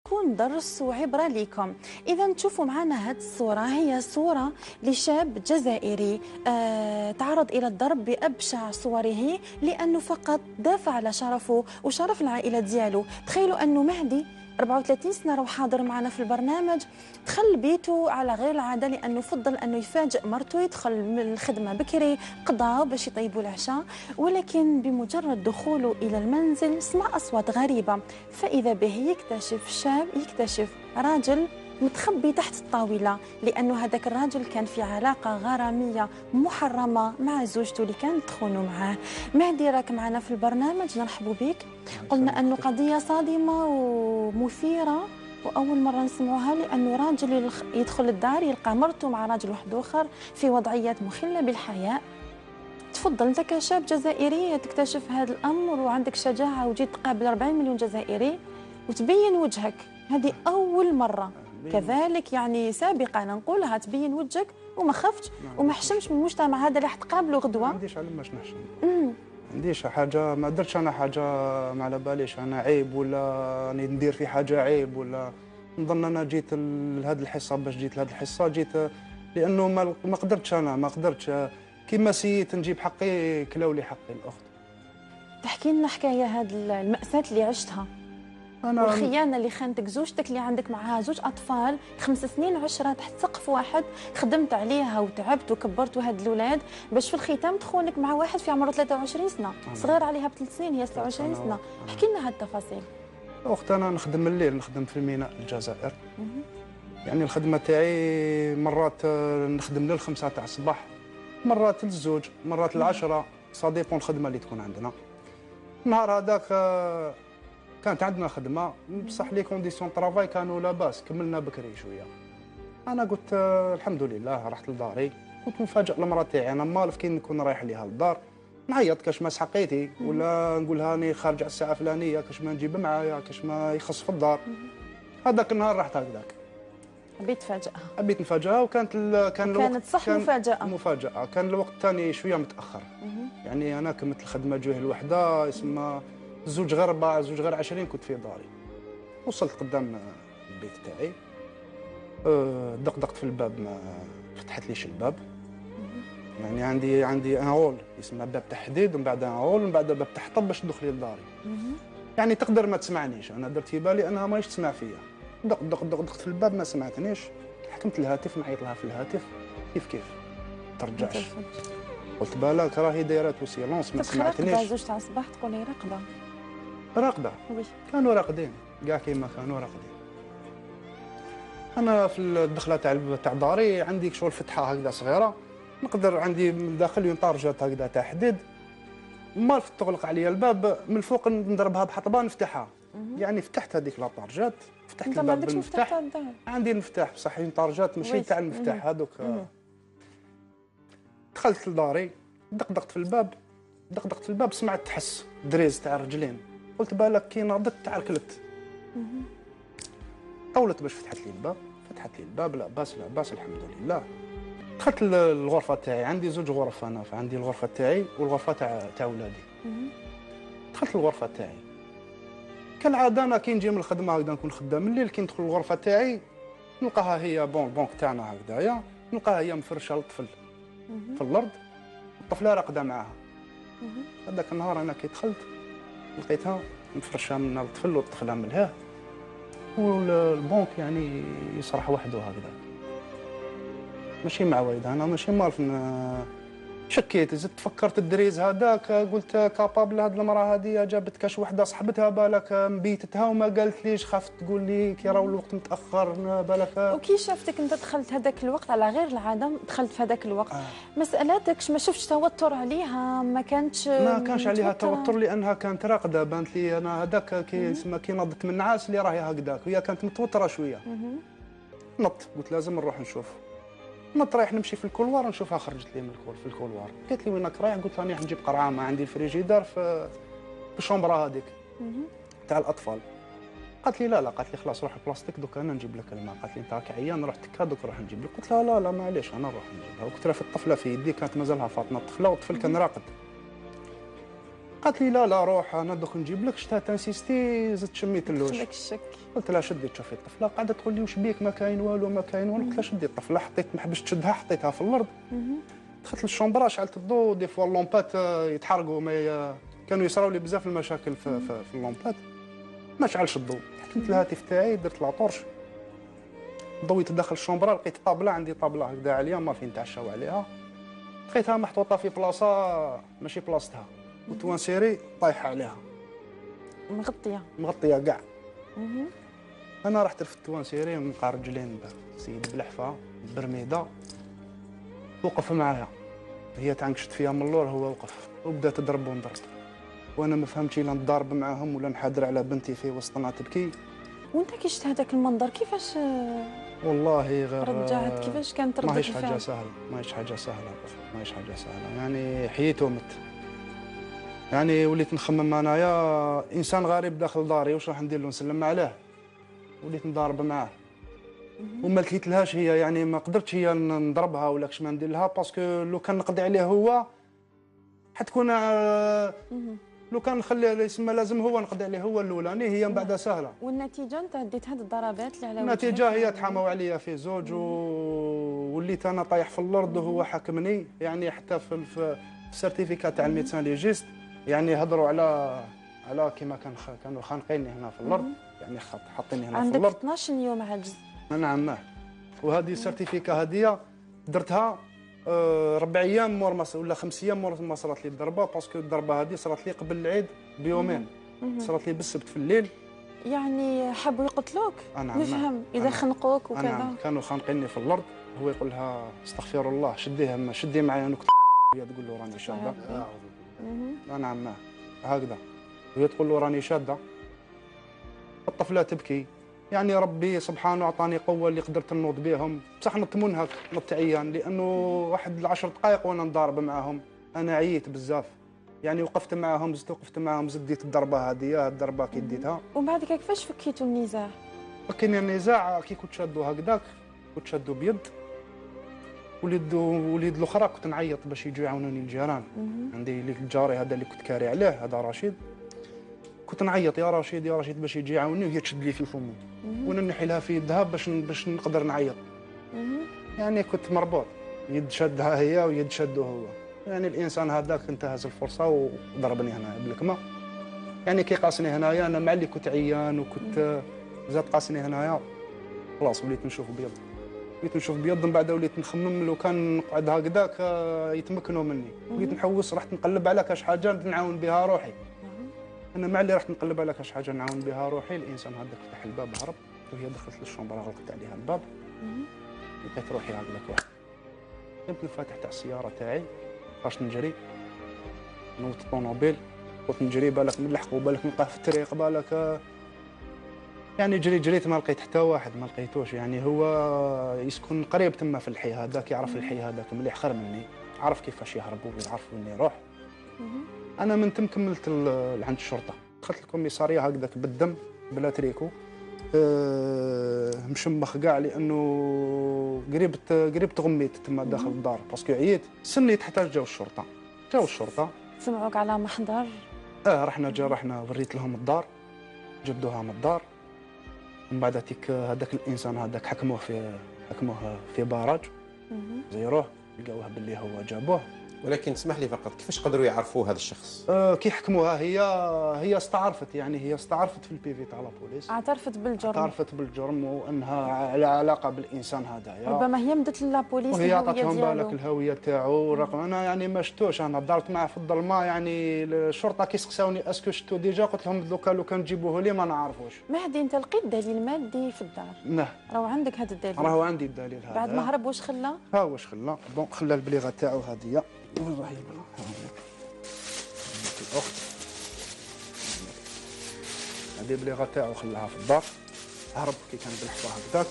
تكون درس وعبرة لكم. إذا تشوفوا معنا هذه الصورة، هي صورة لشاب جزائري تعرض إلى الضرب بأبشع صوره لأنه فقط دافع على شرفه وشرف العائلة ديالو. تخيلوا أنه مهدي 34 سنة راه حاضر معنا في البرنامج، دخل بيته على غير العادة لأنه فضل أنه يفاجئ مرته، يدخل من الخدمة بكري، قضى باش يطيبوا العشاء، ولكن بمجرد دخوله إلى المنزل سمع أصوات غريبة، فإذا به يكتشف راجل متخبي تحت الطاولة، لأنه هذاك الراجل كان في علاقة غرامية محرمة مع زوجته اللي كانت تخونه معاه. مهدي راك معنا في البرنامج، نرحب بك. قلنا أنه قضية صادمة ومثيرة وأول مرة نسمعوها، لأنه راجل يدخل الدار يلقى مرته مع راجل واحد آخر في وضعيات مخلة بالحياء. تفضل أنت كشاب جزائري تكتشف هذا الأمر وعندك شجاعة وجيت تقابل 40 مليون جزائري وتبين وجهك، هذه أول مرة. كذلك يعني سابقا نقولها، تبين وجهك وما خفتش وما حشمش من المجتمع هذا اللي راح تقابله غدوة. ما عنديش علاش نحشم، ما عنديش حاجة، ما درتش أنا حاجة ما على باليش أنا عيب ولا راني ندير في حاجة عيب، ولا نظن أنا جيت لهذه الحصة. باش جيت لهذه الحصة جيت لأنه ما قدرتش، أنا ما قدرتش كيما سيت نجيب حقي كلاولي حقي الأخت. تحكي لنا حكاية هذه المأساة اللي عشتها، أنا والخيانة اللي خانتك زوجتك اللي عندك معها زوج أطفال، 5 سنين عشرة تحت سقف واحد، خدمت عليها وتعبت وكبرتوا هاد الأولاد باش في الختام تخونك مع واحد في عمره 23 سنة، صغير عليها ب3 سنين، هي 26 سنة. احكي لنا هاد التفاصيل. أخت أنا نخدم الليل، نخدم في الميناء الجزائر. يعني الخدمة تاعي مرات نخدم لل5 تاع الصباح، مرات للزوج، مرات ل10، سا ديبون الخدمة اللي تكون عندنا. النهار هذاك كانت عندنا خدمة، بصح لي كونديسيون طرافاي كانوا لاباس، كملنا بكري شوية. أنا قلت الحمد لله، رحت لداري، كنت مفاجئ المرأة تاعي، أنا مالف كي نكون رايح ليها للدار نعيط كاش ما سحقيتي، ولا نقول هاني خارج على الساعة الفلانية كاش ما نجيب معايا، كاش ما يخص في الدار. هذاك النهار رحت هكذاك، حبيت نفاجئها، كانت صح مفاجأة. كان الوقت الثاني شوية متأخر. يعني أنا كملت الخدمة جوه الوحدة، يسمى زوج غير 4 زوج غير 20 كنت في داري. وصلت قدام البيت تاعي، دقدقت في الباب، ما فتحت ليش الباب. يعني عندي ان هول يسمى باب تاع حديد، ومن بعد ان هول، ومن بعد باب تاع حطب باش تدخلي لداري. يعني تقدر ما تسمعنيش، انا درت في بالي انها ماهيش تسمع فيا. دقدقت في الباب، ما سمعتنيش. حكمت الهاتف، نعيط لها في الهاتف، كيف ترجعش. قلت بالك راهي دايرات وسيلونس، ما سمعتنيش. راقده زوج تاع الصباح تقول لي راقده كانوا راقدين كاع كيما كانوا راقدين. انا في الدخله تاع داري عندي شغل فتحه هكذا صغيره، نقدر عندي من الداخل اون طارجات هكذا تاع حديد، مال تغلق عليا الباب من الفوق، نضربها بحطبه نفتحها. يعني فتحت هذيك لاطارجات، فتحت الباب بالمفتاح. عندي المفتاح بصح اون طارجات ماشي تاع المفتاح هذوك. دخلت لداري، دقدقت في الباب، سمعت تحس دريز تاع رجلين. قلت بالك كي نهضت تعركلت. طولت باش فتحت لي الباب، لا باس الحمد لله. دخلت الغرفه تاعي، عندي زوج غرف، انا عندي الغرفه تاعي والغرفه تاع ولادي. دخلت الغرفه تاعي كالعاده، انا كي نجي من الخدمه هكذا نكون خدام الليل، كي ندخل الغرفه تاعي نلقاها هي بونك تاعنا هكذايا، نلقاها هي مفرشه الطفل في الارض، الطفله راقده معاها. هذاك النهار انا كي دخلت لقيتها مفرشه من الطفل والطفله ملهاه، والبنك يعني يصرح وحده هكذا، ماشي معوايد. انا ماشي مالف شكيت، زدت فكرت الدريز هذاك، قلت كابابل هاد المراه هذه جابت كاش وحده صاحبتها، بالك مبيتتها وما قالت ليش، خافت تقول لي كي راهو الوقت متاخر بالك. وكي شافتك انت دخلت هذاك الوقت على غير العاده، دخلت في هذاك الوقت مسالاتك ما شفتش توتر عليها؟ ما كانش عليها توتر لانها كانت راقده، بانت لي انا هذاك كي نضت من النعاس اللي راهي هكذاك، وهي كانت متوتره شويه. نط، قلت لازم نروح نشوف. نط رايح نمشي في الكولوار، نشوفها خرجت لي من في الكولوار. قالت لي وينك رايح؟ قلت لها راني نجيب قرعه، ما عندي الفريجيدار في الشومبره هذيك تاع الاطفال. قالت لي لا، قالت لي خلاص روح البلاستيك دوك انا نجيب لك الماء. قالت لي انت راك عيان، روح تكا دوك روح نجيب لك. قلت لها لا معليش انا نروح نجيبها. وكنت راه في الطفله في يدي، كانت مازالها فاطمه الطفله، والطفل كان راقد. قالت لي لا لا روح انا دوك نجيب لك. شتا تنسيستي زدت شميت اللوج. خلاك الشك. قلت لها شدي تشوفي الطفله، قاعده تقول لي واش بيك ما كاين والو ما كاين والو. قلت لها شدي الطفله، حطيت ما حبش تشدها حطيتها في الارض. دخلت للشومبرا شعلت الضو. دي فوا اللومبات يتحرقوا ما كانوا يصراو لي بزاف المشاكل في اللومبات. ما شعلش الضو. حكمت الهاتف تاعي درت لاطورش ضويت داخل الشومبرا لقيت طابله عندي طابله هكذا عليا ما فين نتعشاو عليها. لقيتها محطوطه في بلاصه ماشي بلاصتها وتوانسيري طايحه عليها مغطيه كاع. انا رحت في التوانسيري نلقى رجلين سيد بلحفه برميده وقف معايا. هي تعنكشت فيها من اللور هو وقف وبدا تضرب ونضرب وانا ما فهمتش لا نضارب معاهم ولا نحادر على بنتي في وسطنا تبكي. وانت كي شفت هذاك المنظر كيفاش والله غير رجعت؟ كيفاش كانت ردة الفعل؟ ماهيش حاجه سهله يعني حييت ومت. يعني وليت نخمم انايا انسان غريب داخل داري واش راح ندير له؟ نسلم عليه؟ وليت نضارب معاه وما لقيتلهاش هي. يعني ما قدرتش هي نضربها ولا كش ما ندير لها باسكو لو كان نقضي عليه هو حتكون لو كان نخليه يسمى لازم هو نقضي عليه هو الاولاني هي من بعدها سهله. والنتيجه انت ديت هاد الضربات اللي على وجهك؟ النتيجه هي تحاموا عليا في زوج وليت انا طايح في الارض وهو حاكمني. يعني حتى في السيرتيفيكات تاع الميدسان ليجيست يعني هضروا على كيما كانوا خانقيني هنا في الارض. يعني حاطيني هنا في الارض. عندك 12 يوم عجز. نعم. وهذه السيرتيفيكا هذه درتها 4 ايام مور ولا 5 ايام مور ما صارت لي الضربه باسكو الضربه هذه صارت لي قبل العيد بيومين. صارت لي بالسبت في الليل. يعني حبوا يقتلوك؟ نفهم اذا خنقوك وكذا. كانوا خانقيني في الارض. هو يقول لها استغفر الله شدي معايا نكت. وهي تقول له راني شاده. نعم هكذا. وهي تقول له راني شاده. الطفله تبكي. يعني ربي سبحانه اعطاني قوه اللي قدرت نوض بهم. بصح نط منهك نط عيان لانه واحد 10 دقائق وانا نضارب معاهم. انا عييت بزاف. يعني وقفت معاهم زديت الضربه هذه الضربه كي ديتها. ومن بعد كيفاش فكيتوا النزاع؟ فكينا النزاع كي كنت شادو هكذاك كنت شادو بيد. وليد الاخرى كنت نعيط باش يجوا يعاونوني الجيران. عندي الجاري هذا اللي كنت كاري عليه هذا رشيد. كنت نعيط يا رشيد باش يجي يعاوني وهي تشد لي في فمي وانا نحي لها في يدها باش نقدر نعيط. يعني كنت مربوط يد شدها هي ويد شده هو. يعني الانسان هذاك انتهز الفرصه وضربني هنا بالكما. يعني كي قاسني هنايا انا مع اللي كنت عيان وكنت زاد قاسني هنايا خلاص وليت نشوف بيض. من بعد وليت نخمم لو كان نقعد هكذاك يتمكنوا مني. وليت نحوس رحت نقلب على كاش حاجه نعاون بها روحي. انا مع اللي رحت نقلب على كاش حاجه نعاون بها روحي. الانسان هذاك فتح الباب هرب وهي دخلت للشومبرا غلقت عليها الباب. لقيت روحي هكذاك واحد. قمت الفاتح تاع السياره تاعي باش نجري. نوضت الطوموبيل قلت نجري بالك نلحقوا بالك نلقاه في الطريق بالك. يعني جريت ما لقيت حتى واحد ما لقيتوش. يعني هو يسكن قريب تما في الحي هذاك يعرف الحي هذاك مليح خير مني. عرف كيفاش يهربوا ويعرف وين يروح. انا من تم كملت لعند الشرطه. دخلت الكوميساريه هكذاك بالدم بلا تريكو. مشمخ كاع لانه قريب تغميت تما داخل الدار باسكو عييت. سنيت حتى جاو الشرطه سمعوك على محضر. رحنا وريت لهم الدار جبدوها من الدار. من بعد هذاك الانسان هذاك حكموه في باراج زيروه لقاوه باللي هو جابوه. ولكن اسمح لي فقط كيفاش قدروا يعرفوا هذا الشخص؟ كي حكموها هي استعرفت. يعني هي استعرفت في البيفي تاع لابوليس. اعترفت بالجرم وانها على علاقه بالانسان هذايا. ربما هي مدت لابوليس وهي عطاتهم بالك الهويه تاعو رقم. انا يعني ما شفتوش. انا ضربت معاه في الظلمه. يعني الشرطه كي سقساوني اسكو شفتو ديجا قلت لهم لو كان تجيبوه لي ما نعرفوش. مهدي انت لقيت دليل مادي في الدار؟ نعم راهو عندك هذا الدليل. راهو عندي الدليل هذا. بعد ما هرب واش خلى؟ خلى البليغه تاعو هذه. الاخت هذه البليغه تاعو خلاها في الدار. هرب كي كان بالحفاه هكذاك.